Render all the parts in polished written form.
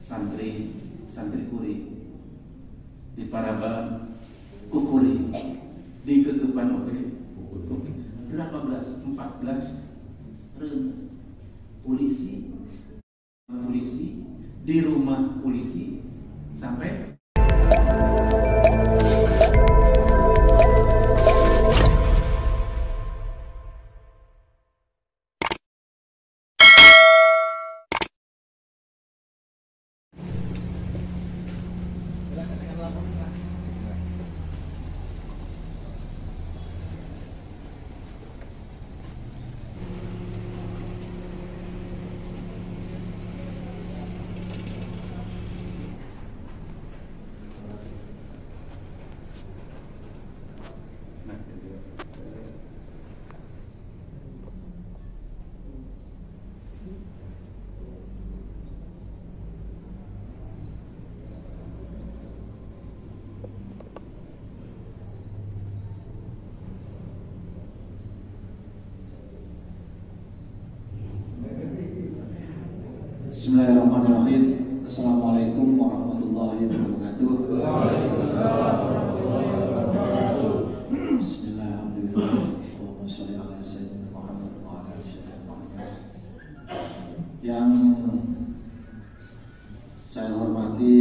santri kuri di Paraban kukuri di kekepan oke 14 polisi di rumah polisi sampai Bismillahirrahmanirrahim. Assalamualaikum warahmatullahi wabarakatuh. Bismillahirrahmanirrahim. Allahumma sholli ala sayyidina Muhammad wa ala ali sayyidina Muhammad. Yang saya hormati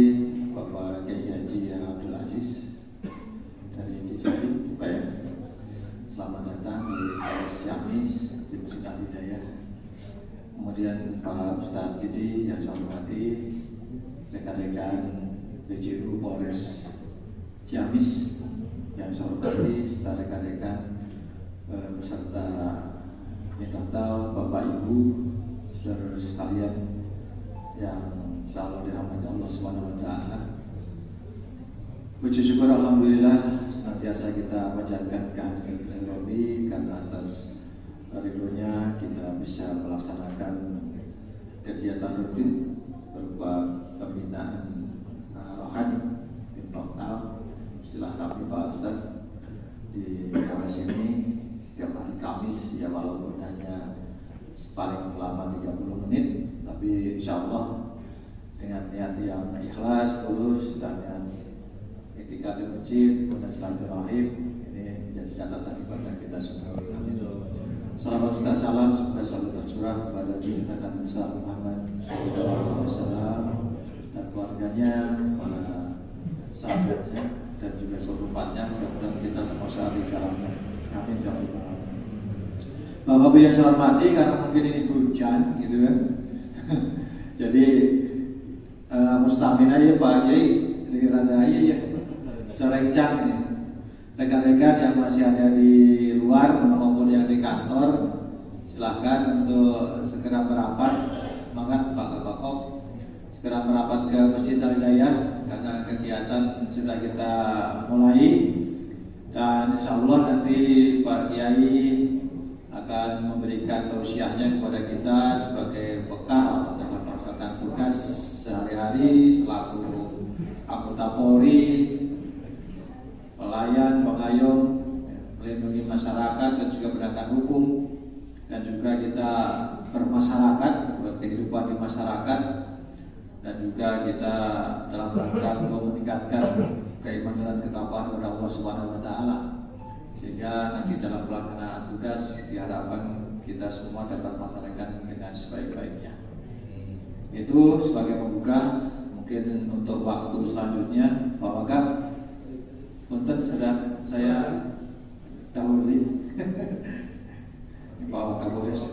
Bapak Kiai Haji Abdul Aziz dari Cijari, Pak ya. Selamat datang di PS Ciamis di Masjid Al-Hidayah. Kemudian Pak Ustadz Gidi yang saya hormati, rekan-rekan BJU Polres Ciamis yang saya hormati, serta rekan-rekan beserta Mintatal, Bapak Ibu, saudara sekalian yang selalu dirahmati Allah Subhanahu wa taala. Puji syukur alhamdulillah senantiasa kita panjatkan kehadiran Rabbi karena atas ridhonya kita bisa melaksanakan kegiatan rutin berupa pembinaan rohani Mintatal, istilah kami Pak Ustaz di Polres ini setiap hari Kamis ya, walaupun hanya paling lama 30 menit, tapi insya Allah dengan niat yang ikhlas, tulus dan yang etika di masjid dan silaturahim ini menjadi catatan kepada kita semua. Salawat serta salam semoga selalu tercurah kepada junjungan Nabi besar Muhammad SAW dan keluarganya, para sahabatnya dan juga seluruh umatnya. Mudah-mudahan kita termasuk di dalamnya. Amin ya rabbal alamin. Bapak-bapak yang saya hormati, karena mungkin ini hujan gitu kan. Jadi mustamina ya Pak Kiai, rada ya serencang ini. Rekan-rekan yang masih ada di luar maupun yang di kantor, silahkan untuk segera merapat. Semangat Pak Kapakok, segera merapat ke Masjid Al-Hidayah karena kegiatan sudah kita mulai. Dan insya Allah nanti Pak Kiai akan memberikan tausiahnya kepada kita sebagai bekal dalam melaksanakan tugas sehari-hari selaku anggota Polri, pelayan, pengayom, melindungi masyarakat dan juga penegakan hukum, dan juga kita bermasyarakat, kehidupan di masyarakat, dan juga kita dalam rangka untuk meningkatkan keimanan dan ketakwaan kepada Allah Subhanahu wa taala, sehingga nanti dalam pelaksanaan tugas diharapkan kita semua dapat melaksanakan dengan sebaik-baiknya. Itu sebagai pembuka. Mungkin untuk waktu selanjutnya Pak Wakaf, punten sudah saya dahului. Pak Kapolres.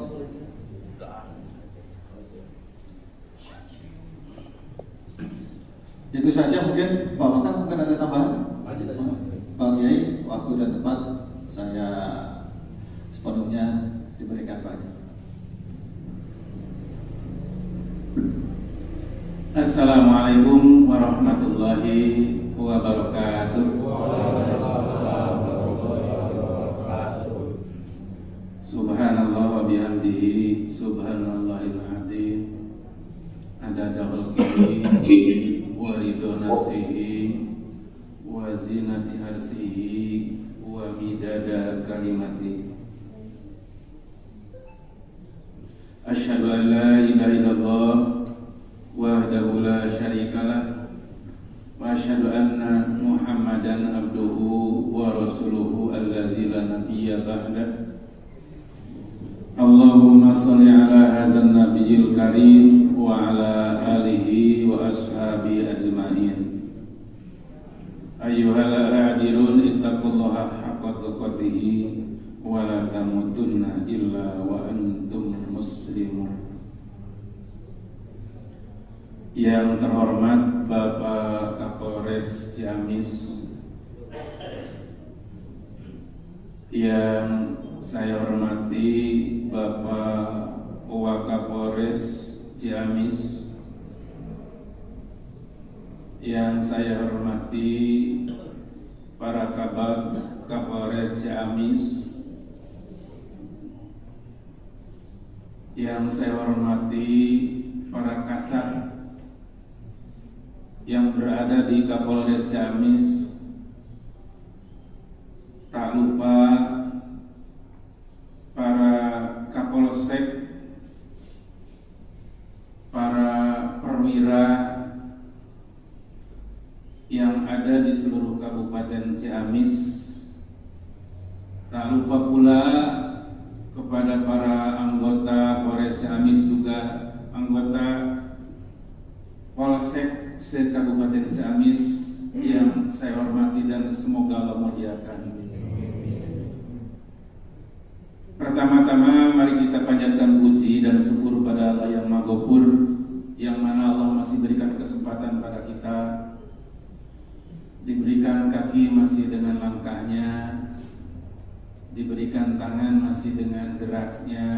Itu saja mungkin Pak Wakaf, mungkin ada tambahan. Pak Kiai, waktu dan tempat saya sepenuhnya diberikan Pak. Assalamualaikum warahmatullahi wabarakatuh. Subhanallah wa bihamdihi subhanallahil azim adada khalqihi wa ridha nafsihi wa zinati arsihi wa midada kalimati. Asyhadu an la ilaha illallah wahdahu la syarikalah wa asyhadu anna Muhammadan abduhu wa rasuluhu allazi la nabiyya ba'dah. Allahumma sholli ala hadzal nabiyil karim wa ala alihi wa ashabi ajmain. Ayyuhal hadirun ittaqullaha haqqa tuqatih wa la tamutunna illa wa antum muslimun. Yang terhormat Bapak Kapolres Ciamis, yang saya hormati Bapak Wakapolres Ciamis, yang saya hormati para Kabag Kapolres Ciamis, yang saya hormati para Kasat yang berada di Kapolres Ciamis, tak lupa para Kapolsek, para perwira yang ada di seluruh Kabupaten Ciamis, tak lupa pula kepada para anggota Polres Ciamis, juga anggota Polsek se-Kabupaten Ciamis yang saya hormati dan semoga Allah muliakan. Pertama-tama mari kita panjatkan puji dan syukur pada Allah yang Maha Ghafur, yang mana Allah masih berikan kesempatan pada kita, diberikan kaki masih dengan langkahnya, diberikan tangan masih dengan geraknya,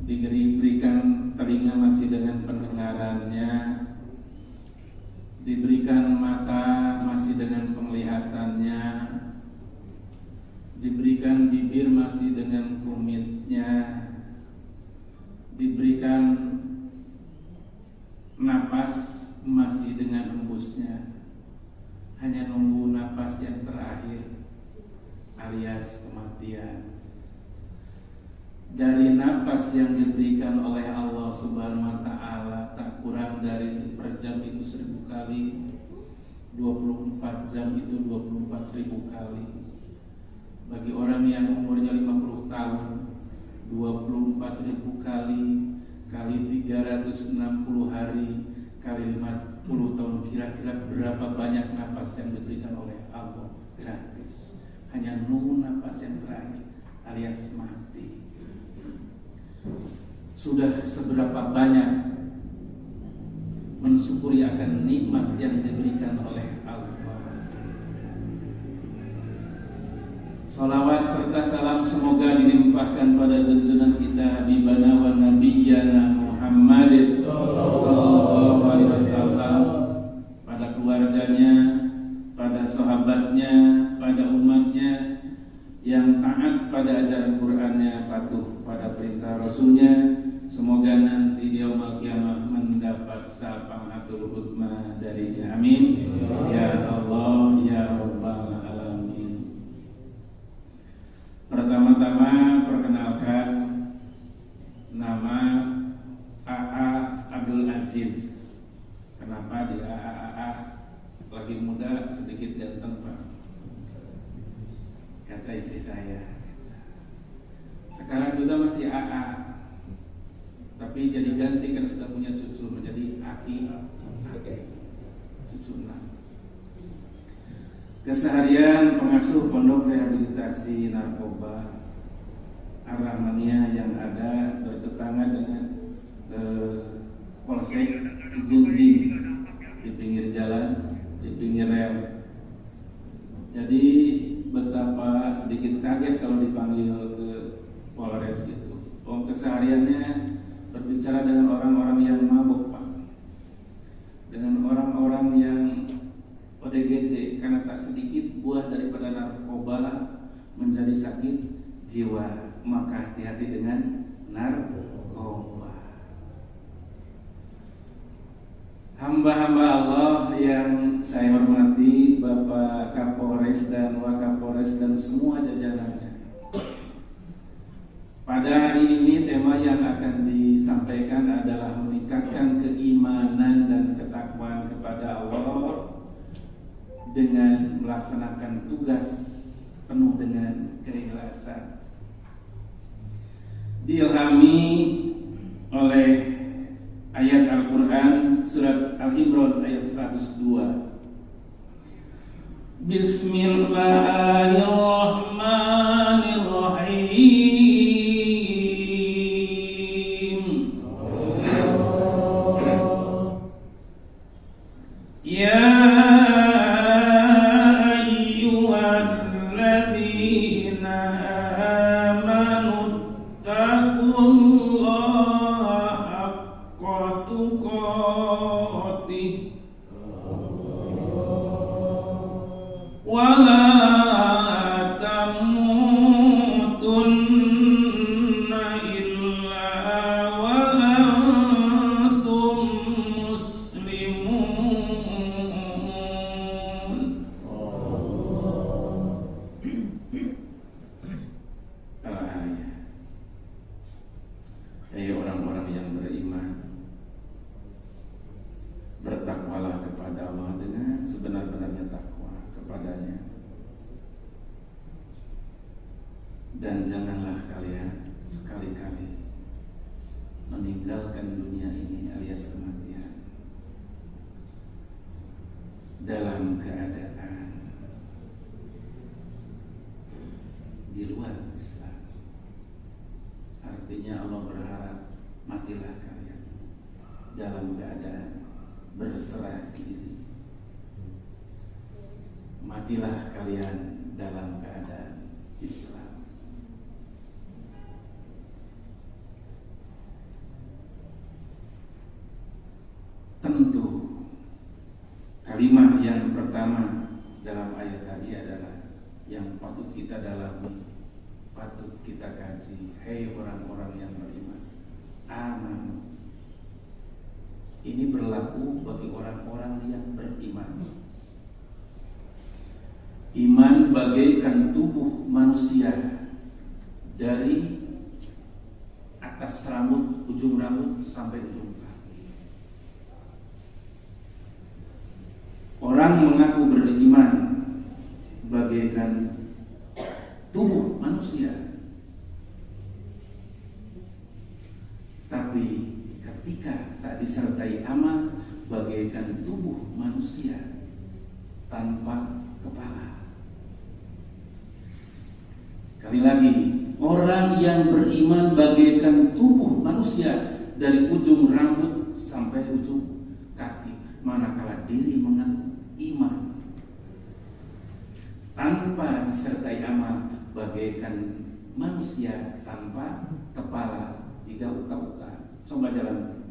diberikan telinga masih dengan pendengarannya, diberikan mata masih dengan penglihatannya, diberikan bibir masih dengan kumitnya, diberikan napas masih dengan hembusnya. Hanya nunggu napas yang terakhir alias kematian. Dari napas yang diberikan oleh Allah Subhanahu wa Ta'ala, tak kurang dari per jam itu 1000 kali, 24 jam itu 24.000 kali. Bagi orang yang umurnya 50 tahun, 24.000 kali kali 360 hari kali 50 tahun, kira-kira berapa banyak napas yang diberikan oleh Allah gratis. Hanya nunggu napas yang terakhir alias mati. Sudah seberapa banyak mensyukuri akan nikmat yang diberikan oleh Allah. Salawat serta salam semoga dilimpahkan pada junjungan kita Habibana wa Nabiyyana Muhammad sallallahu alaihi wasallam, pada keluarganya, pada sahabatnya, pada umatnya yang taat pada ajaran Qur'annya, patuh pada perintah Rasulnya. Semoga nanti di yaumul qiyamah mendapat syafaatul hudma darinya. Amin. Ya Allah ya Rabbal alamin. Pertama-tama perkenalkan, nama AA Abdul Aziz. Kenapa dia AA? Lagi muda sedikit ganteng Pak, kata istri saya. Sekarang juga masih AA, tapi jadi ganti kan sudah punya cucu menjadi Aki, cucu 6. Keseharian pengasuh pondok rehabilitasi narkoba Ar-Rahmaniyah yang ada bertetangga dengan Polsek Jinjing di pinggir jalan, di pinggir rel. Jadi betapa sedikit kaget kalau dipanggil ke Polres itu. Kesehariannya berbicara dengan orang-orang yang mabuk Pak, dengan orang-orang yang ODGJ, karena tak sedikit buah daripada narkoba menjadi sakit jiwa. Maka hati-hati dengan narkoba. Hamba-hamba Allah yang saya hormati, Bapak Kapolres dan Wakapolres dan semua jajarannya. Pada hari ini tema yang akan disampaikan adalah meningkatkan keimanan dan ketakwaan kepada Allah dengan melaksanakan tugas penuh dengan keikhlasan. Diilhami oleh ayat Al-Quran surat Al-Imran ayat 102. Bismillahirrahmanirrahim. Ya ayyuhalladzina amanu taqullaha haqqa tuqatih wa la tamutunna illa wa antum muslimun. Al-ayah. Hai orang-orang yang beriman, bertakwalah kepada Allah dengan sebenar-benarnya takwa kepadanya, dan janganlah kalian sekali-kali meninggalkan dunia ini alias kematian dalam keadaan di luar Islam. Artinya Allah berharap matilah kalian dalam keadaan berserah diri. Matilah kalian dalam keadaan Islam. Tentu kalimat yang pertama dalam ayat tadi adalah yang patut kita dalami, patut kita kaji. Hei orang-orang yang beriman, aman. Ini berlaku bagi orang-orang yang beriman. Iman bagaikan tubuh manusia, dari atas rambut, ujung rambut sampai ujung kaki. Orang mengaku beriman bagaikan tubuh manusia, tapi ketika tak disertai amal bagaikan tubuh manusia tanpa kepala. Sekali lagi, orang yang beriman bagaikan tubuh manusia dari ujung rambut sampai ujung kaki, manakala diri mengaku iman tanpa disertai amal bagaikan manusia tanpa kepala. Jika uka-uka, coba jalan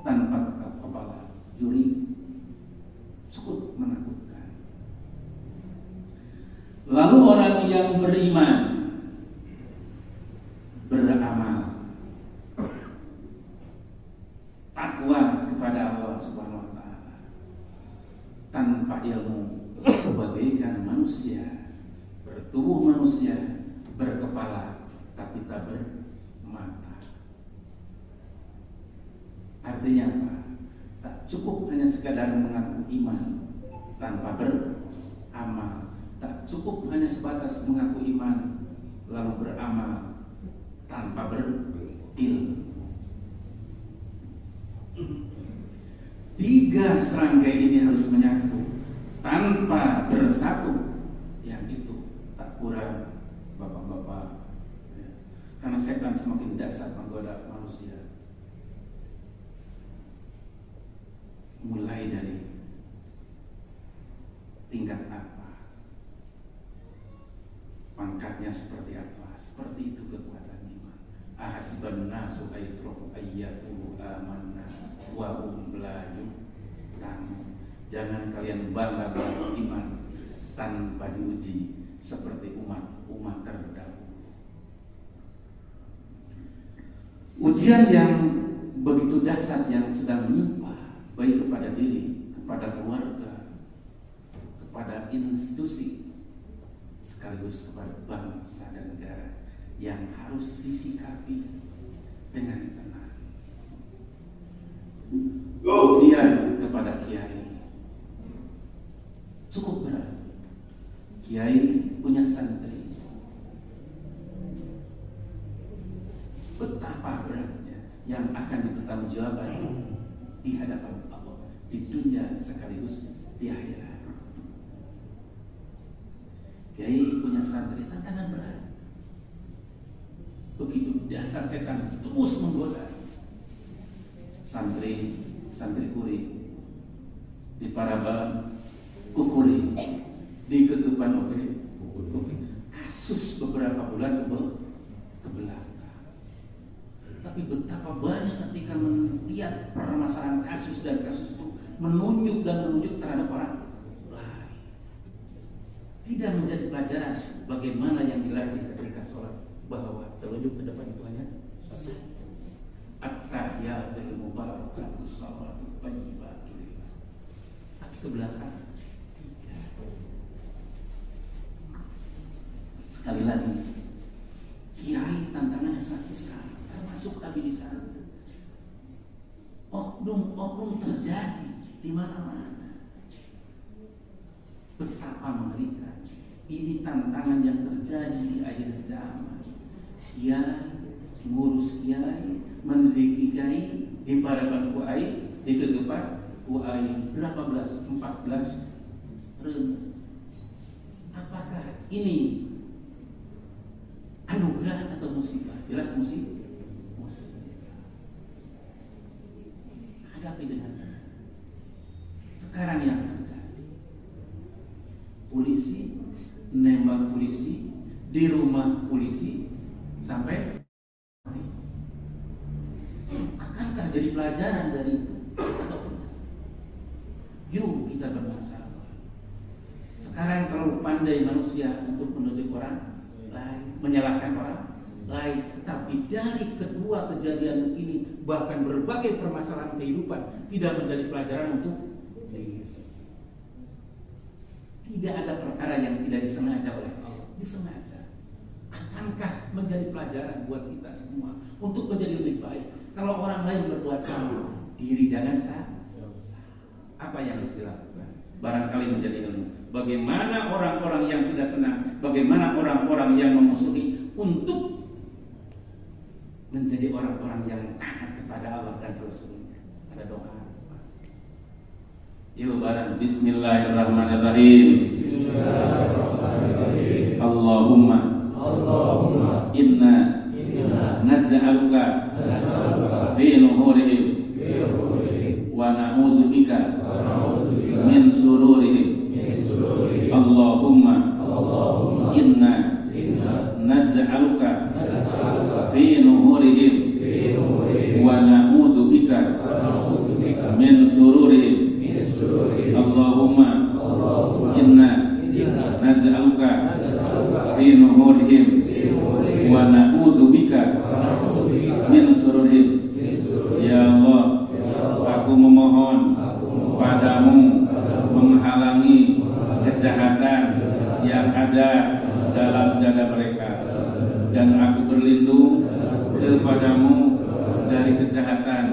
tanpa kepala, juri cukup menakutkan. Lalu orang yang beriman beramal takwa kepada Allah Subhanahu wa taala tanpa ilmu, bagaikan manusia, bertubuh manusia, berkepala tapi tak bermata. Artinya apa? Tak cukup hanya sekadar mengaku iman tanpa beramal. Tak cukup hanya sebatas mengaku iman lalu beramal tanpa berilmu. Tiga serangkai ini harus menyatu. Tanpa bersatu, yang itu tak kurang, bapak-bapak. Karena setan semakin dahsyat menggoda manusia. Mulai dari tingkat apa, pangkatnya seperti apa, seperti itu kekuatan iman. Ahasiban nasu ayyatraku ayyaqulu amanna wa hum la yuftanun. Jangan kalian bangga beriman tanpa diuji seperti umat terdahulu. Ujian yang begitu dahsyat yang sedang menimpa baik kepada diri, kepada keluarga, kepada institusi, sekaligus kepada bangsa dan negara, yang harus disikapi dengan tenang. ujian kepada kiai cukup berat. Kiai punya santri, betapa beratnya yang akan dipertanggungjawabkan di hadapan Allah di dunia sekaligus di akhirat. Kiai punya santri, tantangan berat. Begitu dasar setan terus menggoda santri kuri di Paraban, kukuri di kegepan kasus beberapa bulan ke belakang. Tapi betapa banyak ketika melihat permasalahan kasus dan kasus itu menunjuk terhadap orang lain. Tidak menjadi pelajaran bagaimana yang dilatih ketika sholat, bahwa telunjuk ke depan itu hanya at-tahiyatul mubarakatus shalawatul thayyibatul. Tapi ke belakang tidak. Sekali lagi, kiai tantangannya sangat besar, termasuk abdi sana. Oknum terjadi di mana-mana. Betapa mengerikan. Ini tantangan yang terjadi di akhir zaman. Kiai ngurus kiai, mendidik kiai di Paraban kuai, di kegepan kuai berapa belas? 14 Apakah ini anugerah atau musibah? Jelas musibah. Hadapi dengan sekarang yang terjadi. Polisi nembak polisi di rumah polisi sampai mati. Akankah jadi pelajaran dari itu? Atau yuk kita bermasalah. Sekarang terlalu pandai manusia untuk menunjuk orang lain, menyalahkan orang lain. Tapi dari kedua kejadian ini, bahkan berbagai permasalahan kehidupan tidak menjadi pelajaran untuk diri. Tidak ada perkara yang tidak disengaja oleh Allah. Disengaja. Akankah menjadi pelajaran buat kita semua untuk menjadi lebih baik? Kalau orang lain berbuat salah, diri jangan salah. Apa yang harus dilakukan? Barangkali menjadi ilmu. Bagaimana orang-orang yang tidak senang, bagaimana orang-orang yang memusuhi, untuk menjadi orang-orang yang taat kepada Allah dan Rasul-Nya. Ada doa. Yuk bareng. Bismillahirrahmanirrahim. Bismillahirrahmanirrahim. Allahumma inna naj'aluka fi nuhurihim wa na'udzubika min sururihim. Allahumma inna naj'aluka fi nuhurihim wa na'udzubika min sururihim. Allahumma inna naj'aluka fi nuhurihim wa na'udzubika min sururihim. Ya Allah, aku memohon padamu menghalangi kejahatan yang ada dalam dada mereka, dan aku berlindung kepadamu dari kejahatan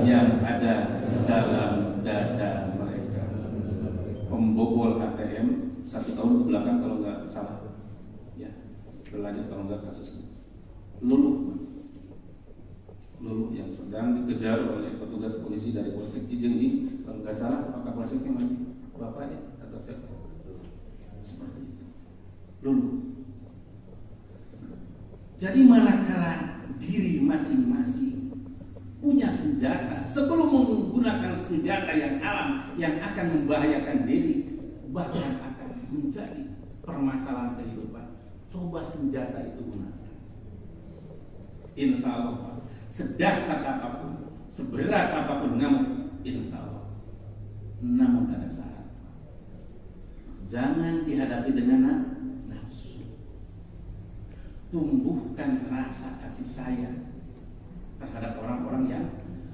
yang ada dalam dada mereka. Pembobol ATM 1 tahun ke belakang kalau nggak salah, ya berlanjut kalau nggak kasusnya. Lulu yang sedang dikejar oleh petugas polisi dari Polsek Cijengjing, kalau nggak salah, apakah polseknya masih bapaknya atau siapa? Seperti itu. Lulu. Jadi manakala diri masing-masing punya senjata, sebelum menggunakan senjata yang alam yang akan membahayakan diri, bahkan akan menjadi permasalahan kehidupan, coba senjata itu gunakan. Insya Allah, sedahsyat apapun, seberat apapun ngamuk, insya Allah. Namun ada syarat. Jangan dihadapi dengan nafsu. Tumbuhkan rasa kasih sayang terhadap orang-orang yang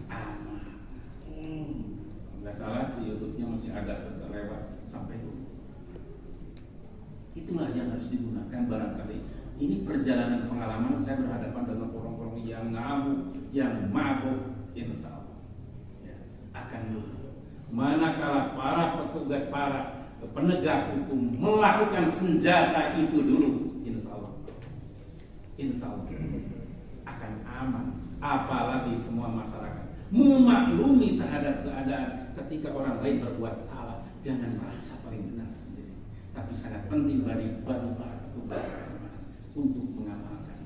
amanah. Nggak salah, di YouTube-nya masih ada terlewat sampai dulu. Itulah yang harus digunakan barangkali. Ini perjalanan pengalaman saya berhadapan dengan orang-orang yang ngamuk, yang mabuk, insya Allah. Ya. akan luhur. Manakala para petugas, para penegak hukum melakukan senjata itu dulu, insya Allah akan aman. Apalagi semua masyarakat memaklumi terhadap keadaan ketika orang lain berbuat salah, jangan merasa paling benar sendiri, tapi sangat penting bagi para petugas untuk mengamalkan.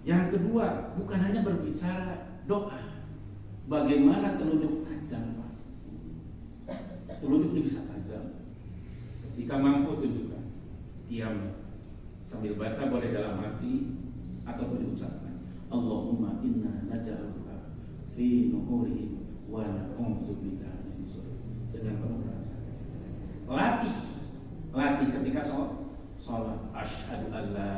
Yang kedua, bukan hanya berbicara doa. Bagaimana telunjuk tajam, Pak? Telunjuk ini bisa tajam. Ketika mampu tunjukkan. Diam. Sambil baca boleh dalam hati ataupun diucapkan. Allahumma inna naj'aluka fi nuhurihim wa na'udzubika min syururihim. Dengan penuh rasa kasih sayang. Latih ketika sholat. Asyhadu an la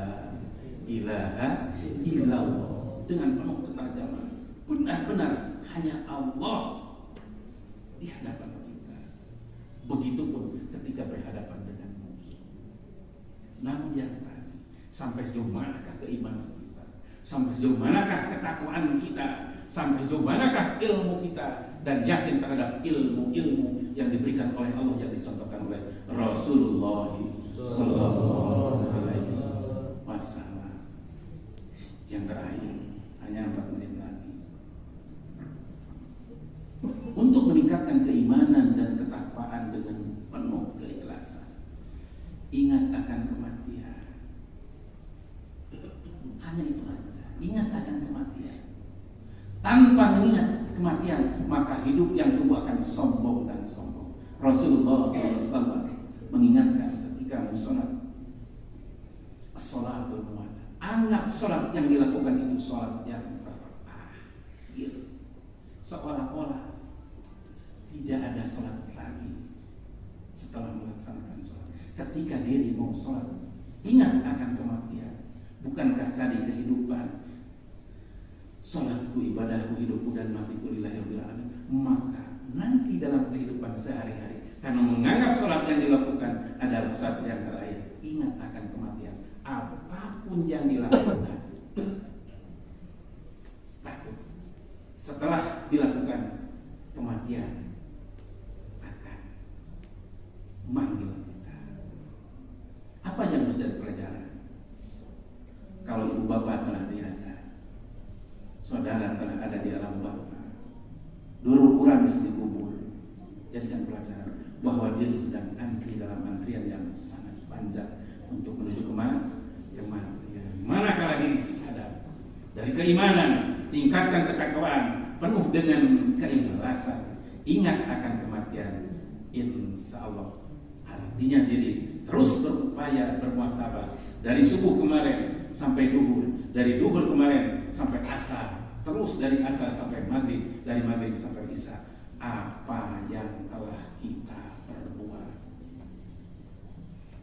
ilaha illallah. Dengan penuh ketajaman. Benar-benar hanya Allah di hadapan kita. Begitupun ketika berhadapan dengan musuh. Namun yang tadi, sampai sejauh manakah keimanan kita? Sampai sejauh manakah ketakwaan kita? Sampai sejauh manakah ilmu kita? Dan yakin terhadap ilmu-ilmu yang diberikan oleh Allah, yang dicontohkan oleh Rasulullah Sallallahu Alaihi Wasallam. Yang terakhir, hanya 4 menit lagi. Untuk meningkatkan keimanan dan ketakwaan dengan penuh keikhlasan, ingat akan kematian. Hanya itu saja. Ingat akan kematian. Tanpa mengingat kematian, maka hidup yang tumbuh akan sombong dan sombong. Rasulullah SAW mengingatkan ketika sholat, as-sholatul muwaddah. Anggap sholat yang dilakukan itu sholat yang terakhir. Seolah-olah tidak ada sholat lagi setelah melaksanakan sholat. Ketika diri mau sholat, ingat akan kematian. Bukankah tadi kehidupan, sholatku, ibadahku, hidupku dan matiku lillahi rabbil alamin? Maka nanti dalam kehidupan sehari-hari, karena menganggap sholat yang dilakukan adalah sholat yang terakhir, ingat akan kematian. Apapun yang dilakukan, takut setelah dilakukan kematian akan memanggil kita. Apa yang harus jadi pelajaran? Kalau ibu bapak telah tiada, saudara telah ada di alam bapa, dulu kurang mesti dikubur. Jadikan pelajaran bahwa dia sedang antri dalam antrian yang sangat panjang untuk menuju kematian. Manakala diri sadar dari keimanan, tingkatkan ketakwaan, penuh dengan keikhlasan, ingat akan kematian, insya Allah. Artinya diri terus berupaya bermuhasabah dari subuh kemarin sampai duhur, dari duhur kemarin sampai asar, terus dari asar sampai maghrib, dari maghrib sampai isya. Apa yang telah kita perbuat?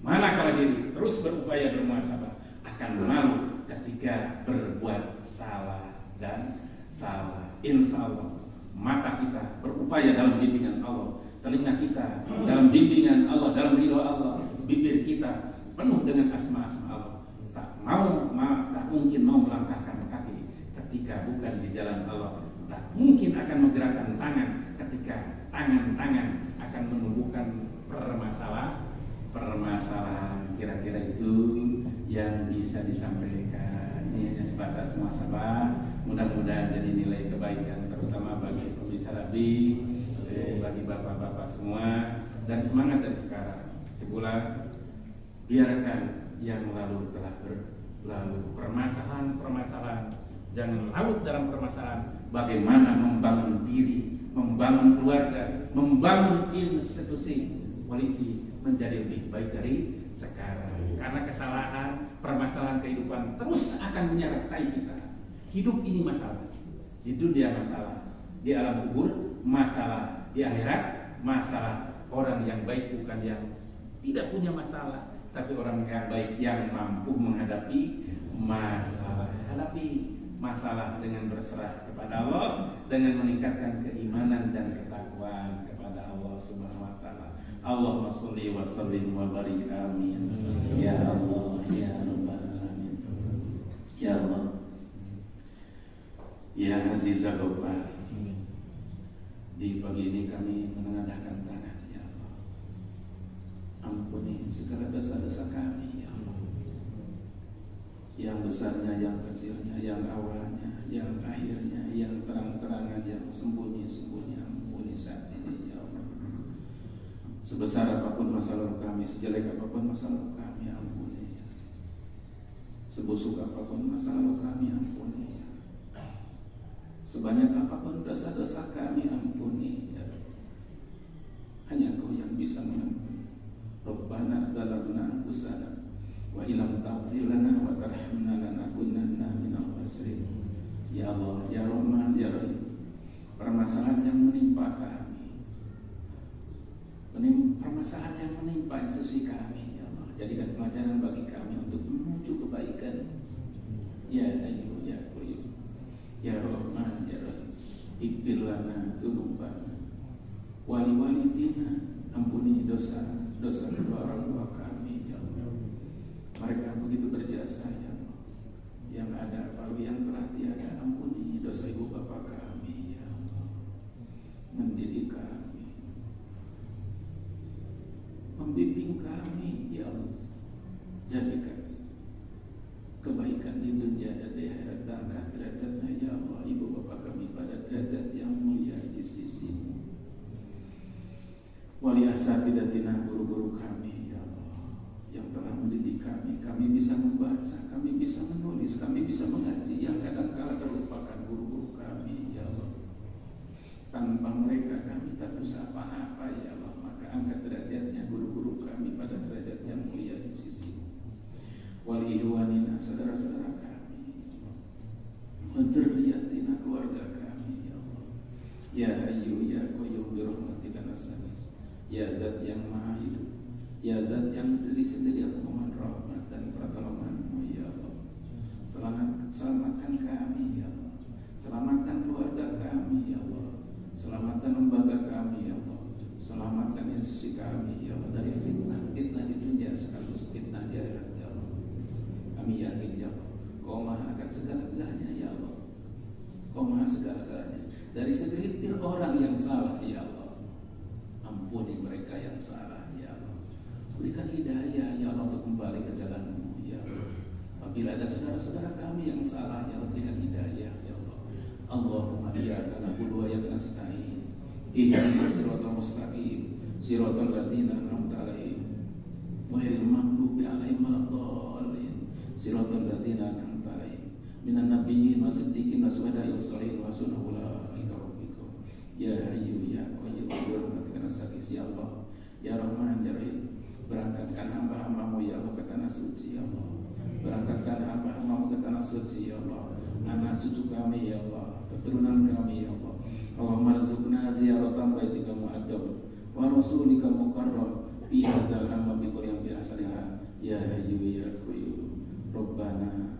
Manakala diri terus berupaya bermuhasabah, akan malu ketika berbuat salah dan salah. Insya Allah mata kita berupaya dalam bimbingan Allah, telinga kita dalam bimbingan Allah, dalam ridho Allah, bibir kita penuh dengan asma-asma Allah. Tak mungkin mau melangkahkan kaki ketika bukan di jalan Allah. Tak mungkin akan menggerakkan tangan ketika tangan-tangan akan menumbuhkan permasalahan. Kira-kira itu yang bisa disampaikan. Ini hanya sebatas muhasabah. Mudah-mudahan jadi nilai kebaikan, terutama bagi pembicara bagi bapak-bapak semua, dan semangat dari sekarang. Sebulan, biarkan yang lalu telah berlalu. Permasalahan, jangan larut dalam permasalahan. Bagaimana membangun diri, membangun keluarga, membangun institusi polisi menjadi lebih baik dari sekarang. Karena kesalahan, permasalahan kehidupan terus akan menyertai kita. Hidup ini masalah, di dunia masalah, di alam kubur masalah, di akhirat masalah. Orang yang baik bukan yang tidak punya masalah, tapi orang yang baik yang mampu menghadapi masalah. Hadapi masalah dengan berserah kepada Allah, dengan meningkatkan keimanan dan ketakwaan kepada Allah Subhanahu wa taala. Allahumma sholli wa sallim wa barik, amin. Ya Allah, ya rabbal alamin. Ya Allah, ya Aziz Ghaffar, Di pagi ini kami menengadahkan tangan, ya Allah. Ampuni segala dosa-dosa kami, ya Allah. Yang besarnya, yang kecilnya, yang awalnya, yang akhirnya, yang terang-terangan, yang sembunyi-sembunyi. Ampuni saat ini, ya Allah. Sebesar apapun masa lalu kami, sejelek apapun masa lalu kami, ampuni. Sebusuk apapun masa lalu kami, ampuni. Sebanyak apapun dosa-dosa kami, ampuni, ya. Hanya Engkau yang bisa mengampuni. Rabbana zalamna anfusana wa illam taghfir lana wa tarhamna lanakunanna minal khasirin. Ya Allah, ya Rahman, ya Rahim. Permasalahan yang menimpa kami, permasalahan yang menimpa institusi kami, ya Allah, jadikan pelajaran bagi kami untuk menuju kebaikan. Ya Hayyu ya Qayyum, ya Rahman ya Rahim. Ighfir lana dzunubana wa liwalidina. Ampuni dosa kedua orang tua kami, ya Allah. Mereka begitu berjasa, ya Allah. Yang ada lalu yang telah tiada, ampuni dosa ibu bapa kami, ya Allah. Mendidik kami, membimbing kami, ya Allah. Jadikan kebaikan di dunia dan di akhirat, angkat derajatnya, ya Allah, ibu bapa kami pada derajat yang mulia di sisi-Mu. Wali asatidatina, guru-guru kami, ya Allah, yang telah mendidik kami. Kami bisa membaca, kami bisa menulis, kami bisa mengaji, yang kadang-kala terlupakan guru-guru kami, ya Allah. Tanpa mereka kami tak bisa apa-apa, ya Allah. Maka angkat derajatnya guru-guru kami pada derajat yang mulia di sisi-Mu. Wali ihwanina, saudara-saudara kami, wa dzurriyyatina, keluarga kami, ya Allah. Ya Hayyu ya Qayyum bi rahmatika nastaghits. Ya Zat yang Maha Hidup, ya Zat yang berdiri sendiri, aku mohon rahmat dan pertolongan-Mu, ya Allah. Selamatkan kami, ya Allah. Selamatkan keluarga kami, ya Allah. Selamatkan lembaga kami, ya Allah. Selamatkan institusi kami, ya Allah, dari fitnah di dunia sekaligus fitnah di akhirat, ya Allah. Kami yakin, ya Allah, Kau Maha akan segala-galanya, ya Allah. Kau Maha segala-galanya. Dari segelintir orang yang salah, ya Allah, ampuni mereka yang salah, ya Allah. Berikan hidayah, ya Allah, untuk kembali ke jalan-Mu, ya Allah. Apabila ada saudara-saudara kami yang salah, ya Allah, berikan hidayah, ya Allah. Allahumma iyyaka na'budu wa iyyaka nasta'in. Ihdinas siratal mustaqim, siratal ladzina an'amta 'alaihim, ghairil maghdubi 'alaihim waladdallin. Siratal ladzina an'amta 'alaihim minan nabiyyin wasiddiqin wasyuhada'i wassalihin wa hasuna ulaika rafiqa. Ya Hayyu ya Qayyum bi rahmatika nastaghits, ya Allah. Ya Rahman ya Rahim. Berangkatkan hamba-hamba-Mu, ya Allah, ke tanah suci, ya Allah. Berangkatkan hamba-hamba-Mu ke tanah suci, ya Allah. Anak cucu kami, ya Allah, keturunan kami, ya Allah. Allahumma rzuqna ziyaratan baitika mu'addam wa rasulika mukarram fi hadzal amma bi qur'an bi asaliha. Ya Hayyu ya Qayyum. Rabbana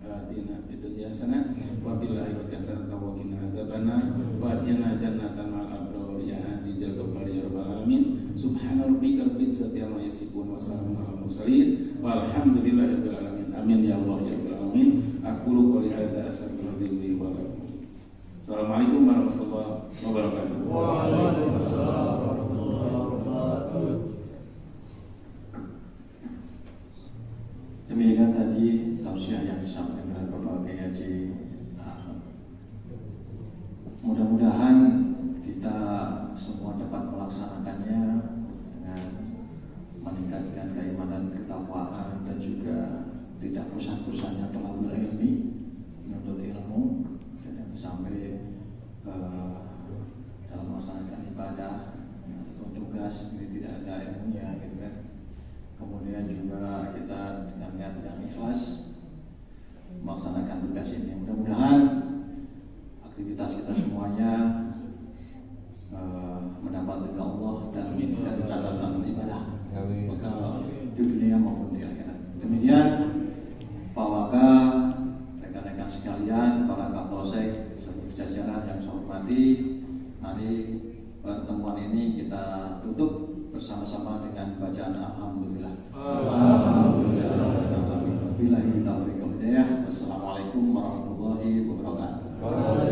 atina fid dunya hasanah wa fil akhirati hasanah wa qina adzabannar wa atina jannatan ma'al abrar ya aziz ya ghaffar ya rabbal alamin. Subhana rabbika rabbil izzati amma yasifun wa salamun alal mursalin walhamdulillahirabbil alamin. Amin ya Allah ya rabbal alamin. Aqulu qouli hadza astaghfirullahi wa lakum. Assalamualaikum warahmatullahi wabarakatuh. Waalaikumsalam warahmatullahi wabarakatuh. Demikian tadi tausiah yang disampaikan oleh Bapak Kiai Haji. Mudah-mudahan kita semua dapat melaksanakannya dengan meningkatkan keimanan, ketakwaan, dan juga tidak bosan-bosannya thalabul ilmi, menuntut ilmu, dan sampai dalam melaksanakan ibadah atau tugas ini tidak ada ilmunya, gitu kan. Kemudian juga kita dengan niat yang ikhlas melaksanakan tugas ini. Mudah-mudahan aktivitas kita semuanya mendapat ridha Allah dan dari catatan ibadah bakal di dunia maupun di akhirat. Demikian Pak Waka, rekan-rekan sekalian, para kapolsek, seluruh jajaran yang saya hormati. Mari pertemuan ini kita tutup bersama-sama dengan bacaan alhamdulillah. Alhamdulillah. Wabillahi taufiq wal hidayah. Wassalamualaikum warahmatullahi wabarakatuh.